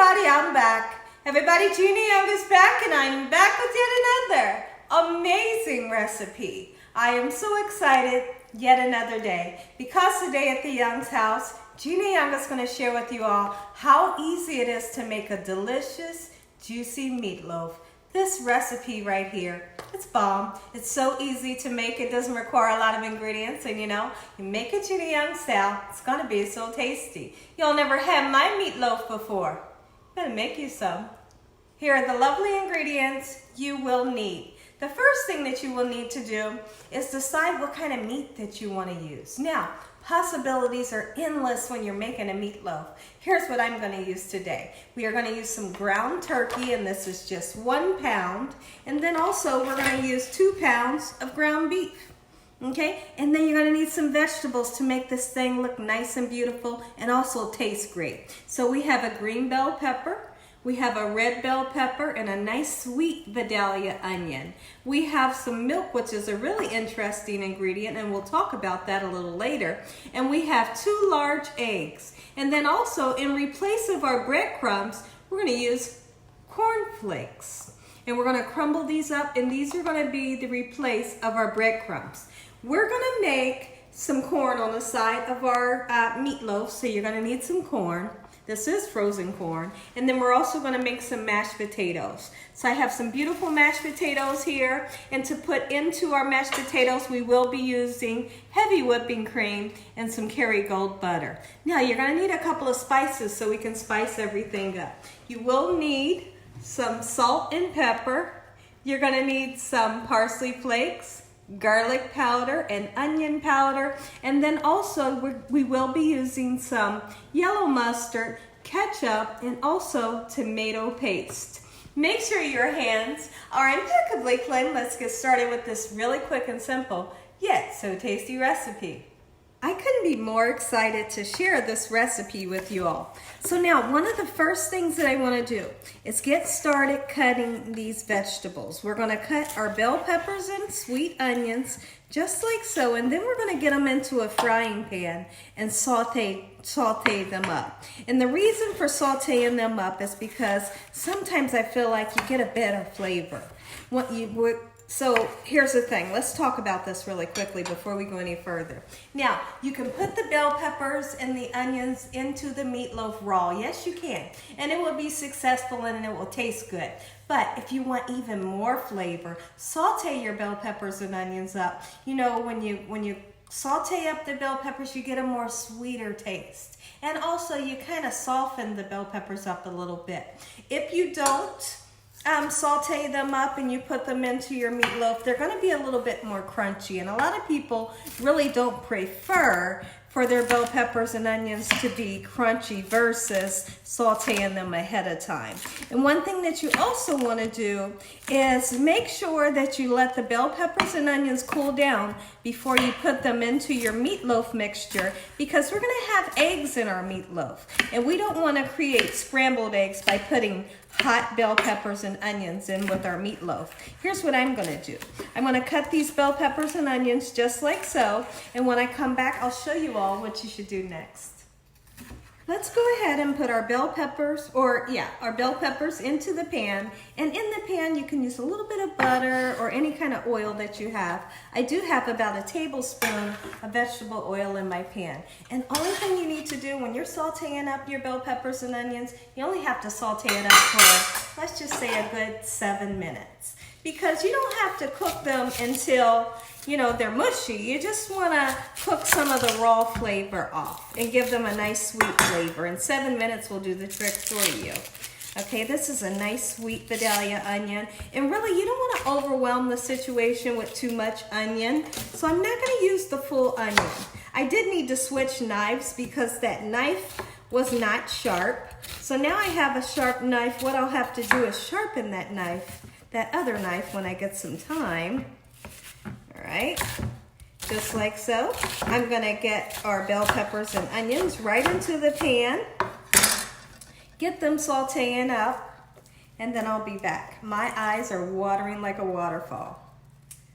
everybody, I'm back. Everybody, Gina Young is back, and I'm back with yet another amazing recipe. I am so excited, yet another day, because today at the Young's house, Gina Young is going to share with you all how easy it is to make a delicious, juicy meatloaf. This recipe right here, it's bomb. It's so easy to make. It doesn't require a lot of ingredients, and you make it Gina Young style. It's gonna be so tasty. You'll never had my meatloaf before. I'm gonna make you some. Here are the lovely ingredients you will need. The first thing that you will need to do is decide what kind of meat that you want to use. Now, possibilities are endless when you're making a meatloaf. Here's what I'm going to use today. We are going to use some ground turkey, and this is just 1 pound. And then also we're going to use 2 pounds of ground beef. Okay, and then you're going to need some vegetables to make this thing look nice and beautiful and also taste great. So we have a green bell pepper. We have a red bell pepper and a nice sweet Vidalia onion. We have some milk, which is a really interesting ingredient, and we'll talk about that a little later. And we have 2 large eggs. And then also, in replace of our breadcrumbs, we're going to use cornflakes. And we're going to crumble these up, and these are going to be the replace of our breadcrumbs. We're going to make some corn on the side of our meatloaf, so you're going to need some corn. This is frozen corn. And then we're also going to make some mashed potatoes. So I have some beautiful mashed potatoes here. And to put into our mashed potatoes, we will be using heavy whipping cream and some Kerrygold butter. Now you're going to need a couple of spices so we can spice everything up. You will need some salt and pepper. You're going to need some parsley flakes, garlic powder, and onion powder, and then also we will be using some yellow mustard, ketchup, and also tomato paste. Make sure your hands are impeccably clean. Let's get started with this really quick and simple yet so tasty recipe. I couldn't be more excited to share this recipe with you all. So now, one of the first things that I want to do is get started cutting these vegetables. We're going to cut our bell peppers and sweet onions just like so, and then we're going to get them into a frying pan and saute them up. And the reason for sauteing them up is because sometimes I feel like you get a better flavor. So here's the thing. Let's talk about this really quickly before we go any further. Now, you can put the bell peppers and the onions into the meatloaf raw. Yes, you can. And it will be successful and it will taste good. But if you want even more flavor, saute your bell peppers and onions up. You know, when you saute up the bell peppers, you get a more sweeter taste. And also, you kind of soften the bell peppers up a little bit. If you don't saute them up and you put them into your meatloaf, they're going to be a little bit more crunchy, and a lot of people really don't prefer for their bell peppers and onions to be crunchy versus sauteing them ahead of time. And one thing that you also want to do is make sure that you let the bell peppers and onions cool down before you put them into your meatloaf mixture, because we're going to have eggs in our meatloaf, and we don't want to create scrambled eggs by putting hot bell peppers and onions in with our meatloaf. Here's what I'm going to do. I'm going to cut these bell peppers and onions just like so, and when I come back, I'll show you all what you should do next. Let's go ahead and put our bell peppers, our bell peppers into the pan. And in the pan, you can use a little bit of butter or any kind of oil that you have. I do have about 1 tablespoon of vegetable oil in my pan. And only thing you need to do when you're sauteing up your bell peppers and onions, you only have to saute it up for, let's just say, a good 7 minutes. Because you don't have to cook them until they're mushy. You just want to cook some of the raw flavor off and give them a nice sweet flavor. And 7 minutes will do the trick for you. Okay, this is a nice sweet Vidalia onion. And really, you don't want to overwhelm the situation with too much onion. So I'm not going to use the full onion. I did need to switch knives because that knife was not sharp. So now I have a sharp knife. What I'll have to do is sharpen that other knife when I get some time. All right, just like so. I'm gonna get our bell peppers and onions right into the pan, get them sauteing up, and then I'll be back. My eyes are watering like a waterfall.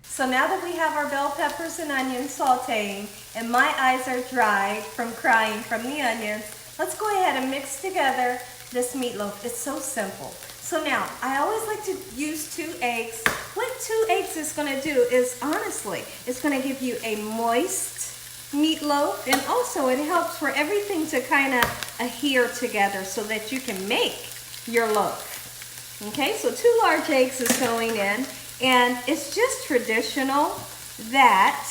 So now that we have our bell peppers and onions sauteing, and my eyes are dry from crying from the onions, let's go ahead and mix together this meatloaf. It's so simple. So now, I always like to use 2 eggs. What 2 eggs is gonna do is, honestly, it's gonna give you a moist meatloaf, and also it helps for everything to kind of adhere together so that you can make your loaf. Okay, so 2 large eggs is going in, and it's just traditional that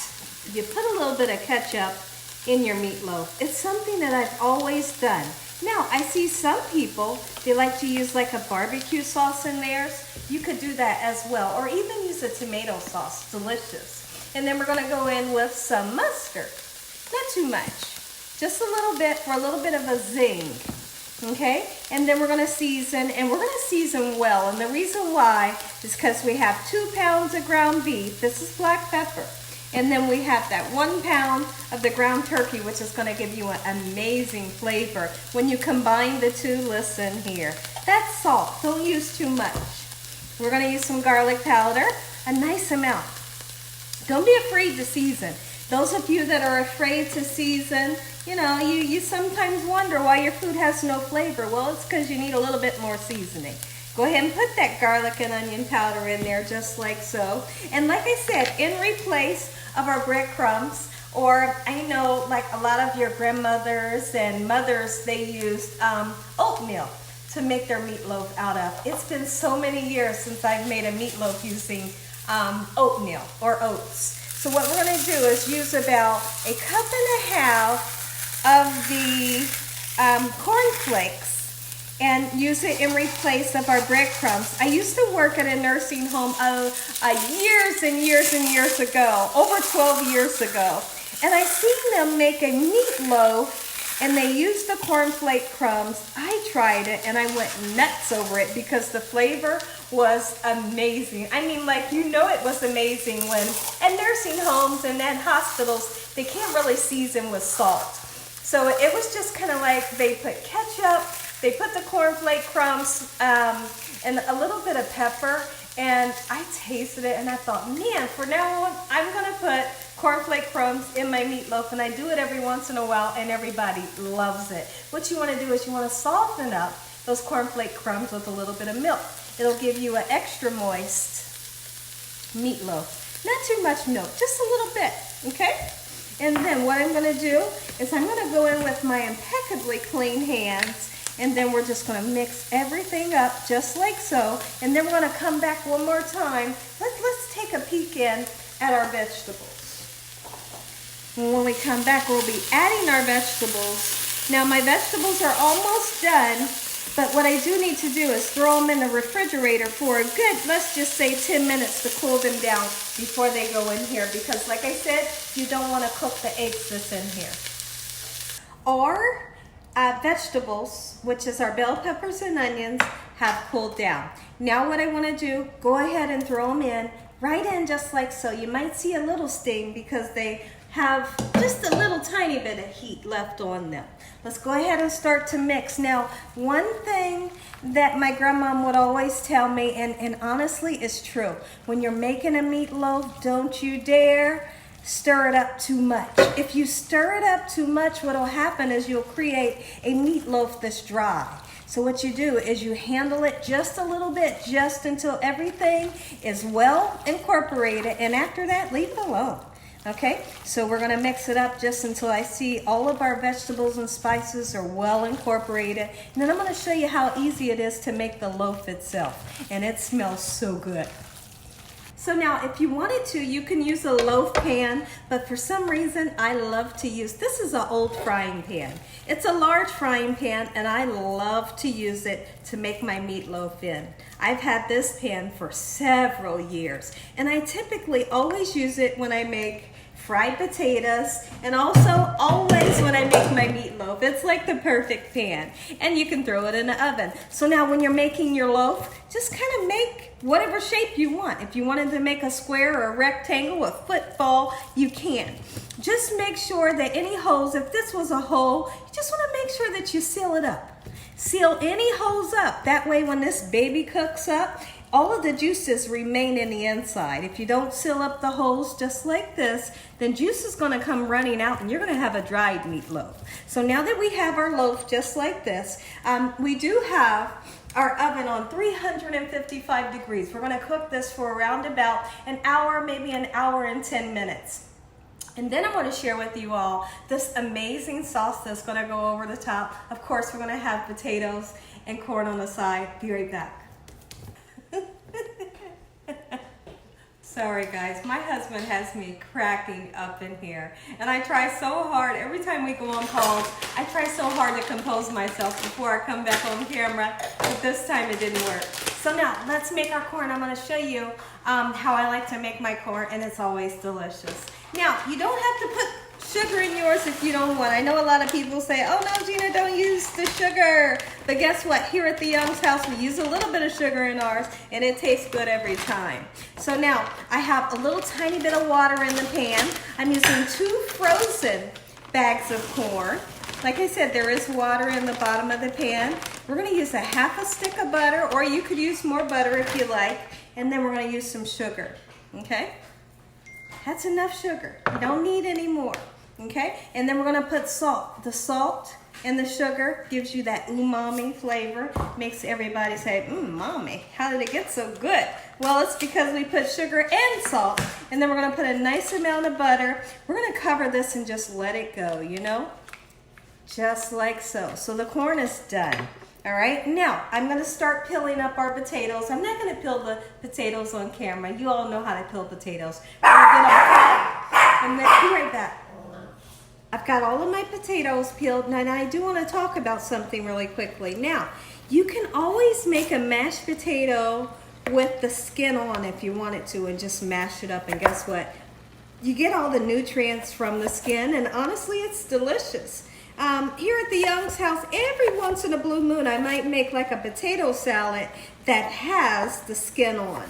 you put a little bit of ketchup in your meatloaf. It's something that I've always done. Now, I see some people, they like to use like a barbecue sauce in theirs. You could do that as well, or even use a tomato sauce, delicious. And then we're gonna go in with some mustard. Not too much, just a little bit for a little bit of a zing. Okay, and then we're gonna season, and we're gonna season well. And the reason why is because we have 2 pounds of ground beef. This is black pepper. And then we have that 1 pound of the ground turkey, which is gonna give you an amazing flavor. When you combine the 2, listen here. That's salt, don't use too much. We're gonna use some garlic powder, a nice amount. Don't be afraid to season. Those of you that are afraid to season, you know, you sometimes wonder why your food has no flavor. Well, it's because you need a little bit more seasoning. Go ahead and put that garlic and onion powder in there just like so. And like I said, in replace of our breadcrumbs, or I know like a lot of your grandmothers and mothers, they used oatmeal to make their meatloaf out of. It's been so many years since I've made a meatloaf using oatmeal or oats. So what we're gonna do is use about 1.5 cups of the corn flakes and use it in replace of our breadcrumbs. I used to work at a nursing home years and years and years ago, over 12 years ago. And I seen them make a meatloaf, and they used the cornflake crumbs. I tried it and I went nuts over it because the flavor was amazing. I mean, like, you know, it was amazing when at nursing homes and at hospitals, they can't really season with salt. So it was just kind of like they put ketchup, they put the cornflake crumbs, and a little bit of pepper, and I tasted it and I thought, man, from now on, I'm gonna put cornflake crumbs in my meatloaf, and I do it every once in a while, and everybody loves it. What you wanna do is you wanna soften up those cornflake crumbs with a little bit of milk. It'll give you an extra moist meatloaf. Not too much milk, just a little bit, okay? And then what I'm gonna do is I'm gonna go in with my impeccably clean hands, and then we're just gonna mix everything up just like so. And then we're gonna come back one more time. Let's take a peek in at our vegetables. And when we come back, we'll be adding our vegetables. Now my vegetables are almost done, but what I do need to do is throw them in the refrigerator for a good, let's just say 10 minutes to cool them down before they go in here, because like I said, you don't want to cook the eggs that's in here. Our vegetables, which is our bell peppers and onions, have cooled down. Now what I want to do, go ahead and throw them in, right in just like so. You might see a little sting because they have just a little tiny bit of heat left on them. Let's go ahead and start to mix. Now, one thing that my grandma would always tell me, and honestly it's true, when you're making a meatloaf, don't you dare stir it up too much. If you stir it up too much, what'll happen is you'll create a meatloaf that's dry. So what you do is you handle it just a little bit, just until everything is well incorporated, and after that, leave it alone. Okay, so we're gonna mix it up just until I see all of our vegetables and spices are well incorporated. And then I'm gonna show you how easy it is to make the loaf itself. And it smells so good. So now if you wanted to, you can use a loaf pan, but for some reason I love to use, this is an old frying pan. It's a large frying pan, and I love to use it to make my meatloaf in. I've had this pan for several years, and I typically always use it when I make fried potatoes, and also always when I make my meatloaf. It's like the perfect pan, and you can throw it in the oven. So now when you're making your loaf, just kind of make whatever shape you want. If you wanted to make a square or a rectangle, a football, you can. Just make sure that any holes, if this was a hole, you just want to make sure that you seal it up. Seal any holes up. That way when this baby cooks up, all of the juices remain in the inside. If you don't seal up the holes just like this, then juice is going to come running out and you're going to have a dried meatloaf. So now that we have our loaf just like this, we do have our oven on 355 degrees. We're going to cook this for around about an hour, maybe an hour and 10 minutes. And then I want to share with you all this amazing sauce that's going to go over the top. Of course, we're going to have potatoes and corn on the side. Be right back. Sorry guys, my husband has me cracking up in here. And I try so hard, every time we go on calls, I try so hard to compose myself before I come back on camera, but this time it didn't work. So now, let's make our corn. I'm going to show you how I like to make my corn, and it's always delicious. Now, you don't have to put sugar in yours if you don't want. I know a lot of people say, oh no, Gina, don't use the sugar. But guess what? Here at the Young's house, we use a little bit of sugar in ours, and it tastes good every time. So now, I have a little tiny bit of water in the pan. I'm using 2 frozen bags of corn. Like I said, there is water in the bottom of the pan. We're going to use a half a stick of butter, or you could use more butter if you like. And then we're going to use some sugar, okay? That's enough sugar. You don't need any more, okay? And then we're going to put salt. The salt and the sugar gives you that umami flavor. Makes everybody say, mommy, how did it get so good? Well, it's because we put sugar and salt. And then we're going to put a nice amount of butter. We're going to cover this and just let it go, you know? Just like so. So the corn is done. All right, now I'm going to start peeling up our potatoes. I'm not going to peel the potatoes on camera. You all know how to peel potatoes. We're going to get them and then be right back. I've got all of my potatoes peeled, and I do want to talk about something really quickly. Now, you can always make a mashed potato with the skin on if you wanted to, and just mash it up, and guess what? You get all the nutrients from the skin, and honestly, it's delicious. Here at the Young's house, every once in a blue moon, I might make like a potato salad that has the skin on.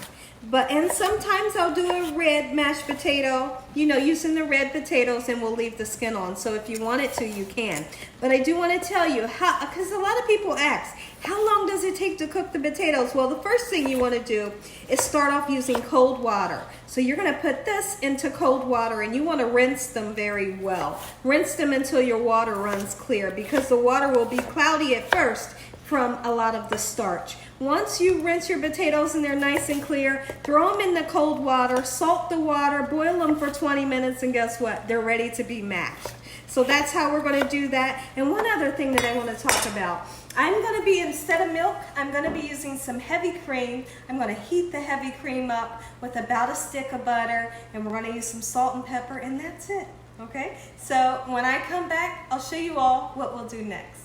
And sometimes I'll do a red mashed potato, you know, using the red potatoes, and we'll leave the skin on. So if you wanted to, you can. But I do want to tell you how, because a lot of people ask, how long does it take to cook the potatoes? Well, the first thing you want to do is start off using cold water. So you're going to put this into cold water, and you want to rinse them very well. Rinse them until your water runs clear, because the water will be cloudy at first from a lot of the starch. Once you rinse your potatoes and they're nice and clear, throw them in the cold water, salt the water, boil them for 20 minutes, and guess what? They're ready to be mashed. So that's how we're going to do that. And one other thing that I want to talk about, I'm going to be, instead of milk, I'm going to be using some heavy cream. I'm going to heat the heavy cream up with about a stick of butter, and we're going to use some salt and pepper, and that's it. Okay? So when I come back, I'll show you all what we'll do next.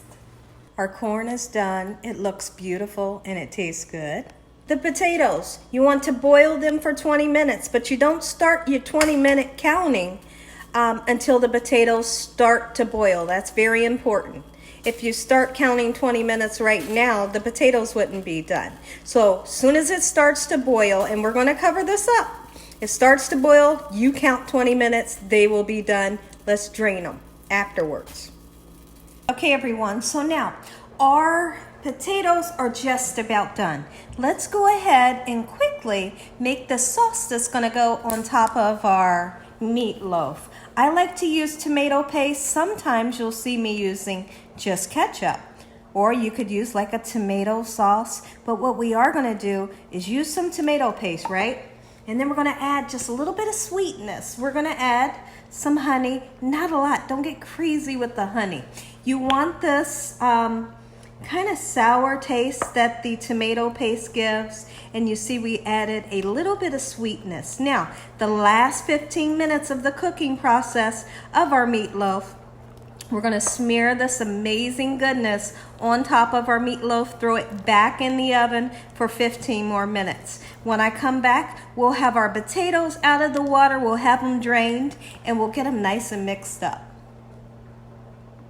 Our corn is done. It looks beautiful and it tastes good. The potatoes, you want to boil them for 20 minutes, but you don't start your 20-minute counting until the potatoes start to boil. That's very important. If you start counting 20 minutes right now, the potatoes wouldn't be done. So as soon as it starts to boil, and we're going to cover this up, it starts to boil, you count 20 minutes, they will be done. Let's drain them afterwards. Okay, everyone, so now our potatoes are just about done. Let's go ahead and quickly make the sauce that's going to go on top of our meatloaf. I like to use tomato paste. Sometimes you'll see me using just ketchup, or you could use like a tomato sauce. But what we are going to do is use some tomato paste, right? And then we're going to add just a little bit of sweetness. We're going to add some honey, not a lot. Don't get crazy with the honey. You want this kind of sour taste that the tomato paste gives. And you see we added a little bit of sweetness. Now, the last 15 minutes of the cooking process of our meatloaf, we're going to smear this amazing goodness on top of our meatloaf, throw it back in the oven for 15 more minutes. When I come back, we'll have our potatoes out of the water, we'll have them drained, and we'll get them nice and mixed up.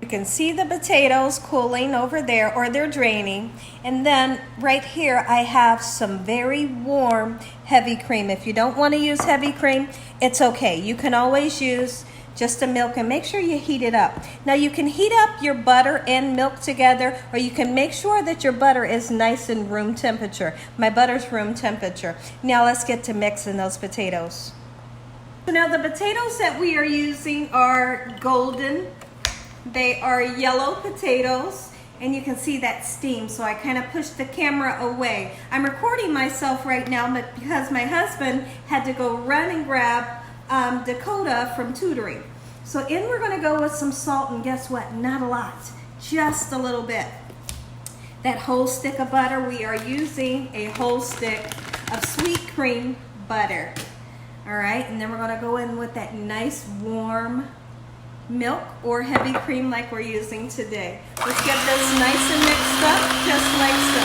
You can see the potatoes cooling over there, or they're draining. And then right here, I have some very warm heavy cream. If you don't want to use heavy cream, it's okay. You can always use just the milk, and make sure you heat it up. Now you can heat up your butter and milk together, or you can make sure that your butter is nice and room temperature. My butter's room temperature. Now let's get to mixing those potatoes. So now the potatoes that we are using are golden. They are yellow potatoes, and you can see that steam, so I kind of pushed the camera away. I'm recording myself right now, but because my husband had to go run and grab Dakota from tutoring. So in we're gonna go with some salt, and guess what? Not a lot, just a little bit. That whole stick of butter, we are using a whole stick of sweet cream butter. All right, and then we're gonna go in with that nice warm milk or heavy cream like we're using today. Let's get this nice and mixed up, just like so.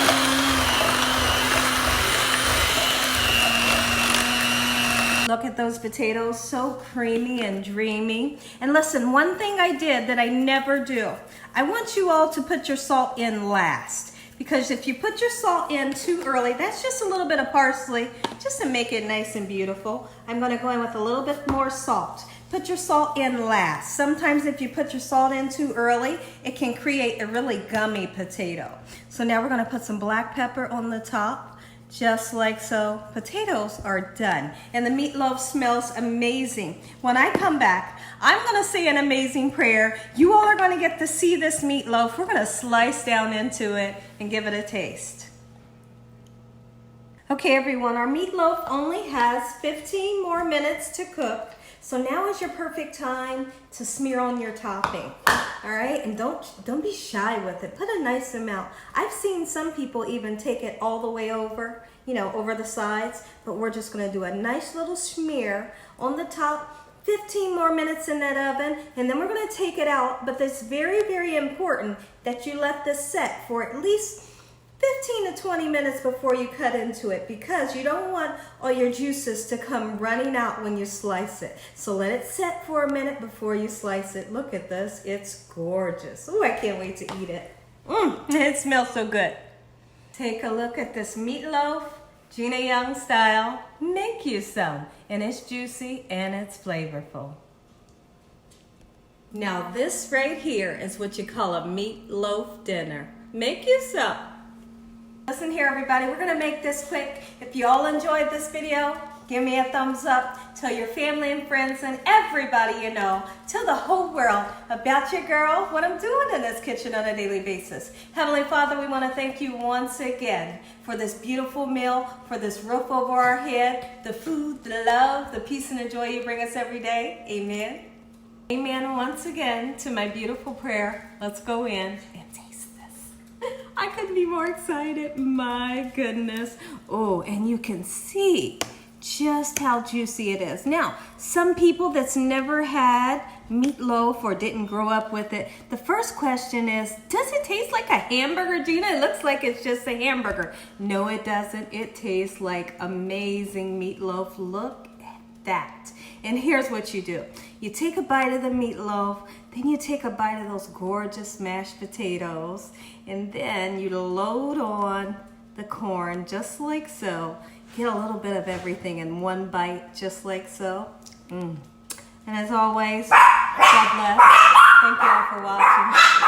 Look at those potatoes, so creamy and dreamy. And listen, one thing I did that I never do, I want you all to put your salt in last. Because if you put your salt in too early, that's just a little bit of parsley, just to make it nice and beautiful. I'm gonna go in with a little bit more salt. Put your salt in last. Sometimes if you put your salt in too early, it can create a really gummy potato. So now we're gonna put some black pepper on the top, just like so. Potatoes are done. And the meatloaf smells amazing. When I come back, I'm gonna say an amazing prayer. You all are gonna get to see this meatloaf. We're gonna slice down into it and give it a taste. Okay everyone, our meatloaf only has 15 more minutes to cook. So now is your perfect time to smear on your topping. All right, and don't be shy with it. Put a nice amount. I've seen some people even take it all the way over, you know, over the sides, but we're just gonna do a nice little smear on the top. 15 more minutes in that oven, and then we're gonna take it out, but it's very, very important that you let this set for at least 15 to 20 minutes before you cut into it, because you don't want all your juices to come running out when you slice it. So let it set for a minute before you slice it. Look at this, it's gorgeous. Oh, I can't wait to eat it. It smells so good. Take a look at this meatloaf, Gina Young style. Make you some, and it's juicy and it's flavorful. Now this right here is what you call a meatloaf dinner. Make you some. Listen here everybody, we're gonna make this quick. If you all enjoyed this video, give me a thumbs up. Tell your family and friends and everybody you know. Tell the whole world about your girl, what I'm doing in this kitchen on a daily basis. Heavenly Father, we wanna thank you once again for this beautiful meal, for this roof over our head, the food, the love, the peace and the joy you bring us every day. Amen. Amen once again to my beautiful prayer. Let's go in and taste this. I couldn't be more excited, my goodness. Oh, and you can see just how juicy it is. Now, some people that's never had meatloaf or didn't grow up with it, the first question is, does it taste like a hamburger, Gina? It looks like it's just a hamburger. No, it doesn't. It tastes like amazing meatloaf. Look at that. And here's what you do. You take a bite of the meatloaf, then you take a bite of those gorgeous mashed potatoes, and then you load on the corn just like so. Get a little bit of everything in one bite just like so. And as always, God bless. Thank you all for watching.